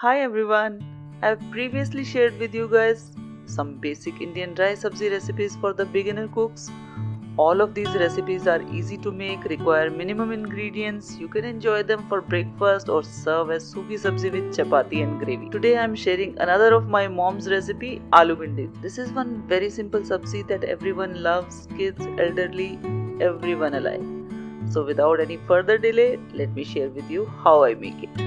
Hi everyone, I've previously shared with you guys some basic Indian dry sabzi recipes for the beginner cooks. All of these recipes are easy to make, require minimum ingredients. You can enjoy them for breakfast or serve as suki sabzi with chapati and gravy. Today I am sharing another of my mom's recipe, Aloo Bhindi. This is one very simple sabzi that everyone loves, kids, elderly, everyone alike. So without any further delay, let me share with you how I make it.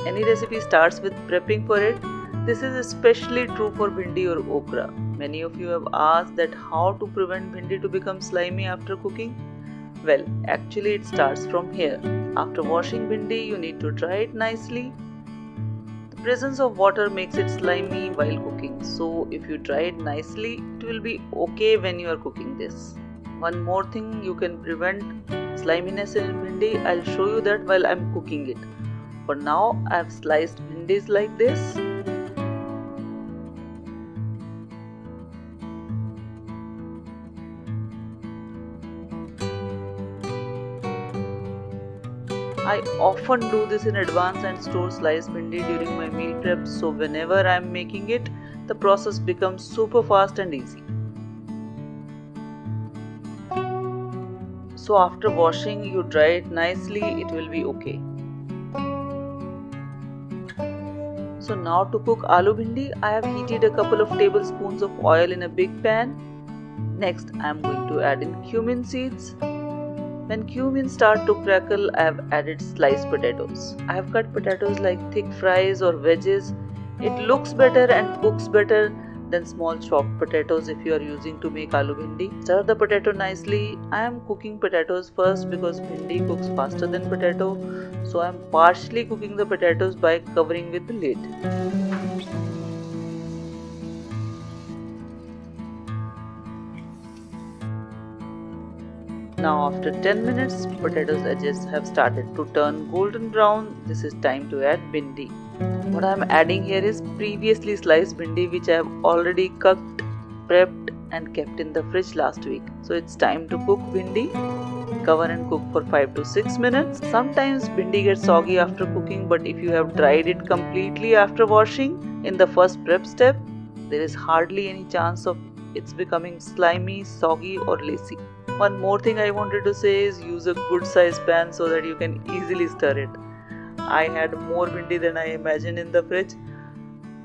Any recipe starts with prepping for it. This is especially true for bhindi or okra. Many of you have asked that how to prevent bhindi to become slimy after cooking. Well, actually it starts from here. After washing bhindi, you need to dry it nicely. The presence of water makes it slimy while cooking. So if you dry it nicely, it will be okay when you are cooking this. One more thing you can prevent sliminess in bhindi, I'll show you that while I'm cooking it. For now, I have sliced bhindis like this. I often do this in advance and store sliced bhindi during my meal prep, so whenever I am making it, the process becomes super fast and easy. So after washing, you dry it nicely, it will be okay. So now to cook aloo bhindi, I have heated a couple of tablespoons of oil in a big pan. Next, I am going to add in cumin seeds. When cumin start to crackle, I have added sliced potatoes. I have cut potatoes like thick fries or wedges. It looks better and cooks better than small chopped potatoes if you are using to make aloo bhindi. Stir the potato nicely. I am cooking potatoes first because bhindi cooks faster than potato. So I am partially cooking the potatoes by covering with the lid. Now after 10 minutes, potatoes edges have started to turn golden brown. This is time to add bhindi. What I am adding here is previously sliced bhindi which I have already cooked, prepped and kept in the fridge last week. So it's time to cook bhindi. Cover and cook for 5 to 6 minutes. Sometimes bhindi gets soggy after cooking, but if you have dried it completely after washing in the first prep step, there is hardly any chance of it's becoming slimy, soggy or lacy. One more thing I wanted to say is use a good size pan so that you can easily stir it. I had more bhindi than I imagined in the fridge.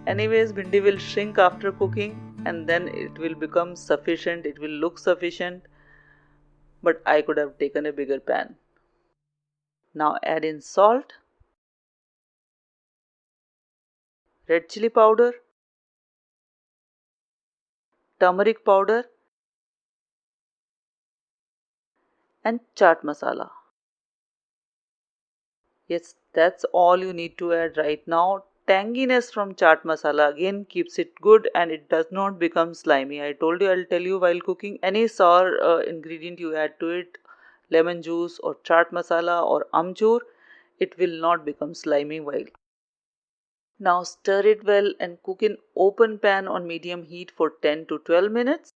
Anyways, bhindi will shrink after cooking and then it will become sufficient, it will look sufficient, but I could have taken a bigger pan. Now add in salt, red chilli powder, turmeric powder and chaat masala. Yes, that's all you need to add right now. Tanginess from chaat masala again keeps it good and it does not become slimy. I told you I'll tell you while cooking any sour ingredient you add to it, lemon juice or chaat masala or amchur, it will not become slimy while. Now stir it well and cook in open pan on medium heat for 10 to 12 minutes.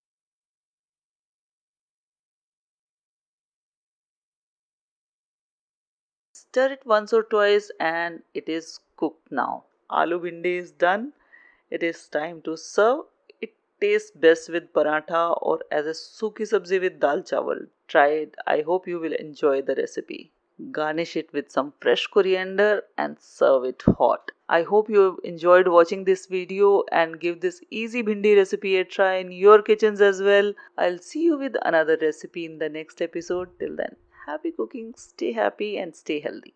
Stir it once or twice and it is cooked now. Aloo bhindi is done. It is time to serve. It tastes best with paratha or as a suki sabzi with dal chawal. Try it. I hope you will enjoy the recipe. Garnish it with some fresh coriander and serve it hot. I hope you have enjoyed watching this video and give this easy bhindi recipe a try in your kitchens as well. I'll see you with another recipe in the next episode. Till then, happy cooking, stay happy and stay healthy.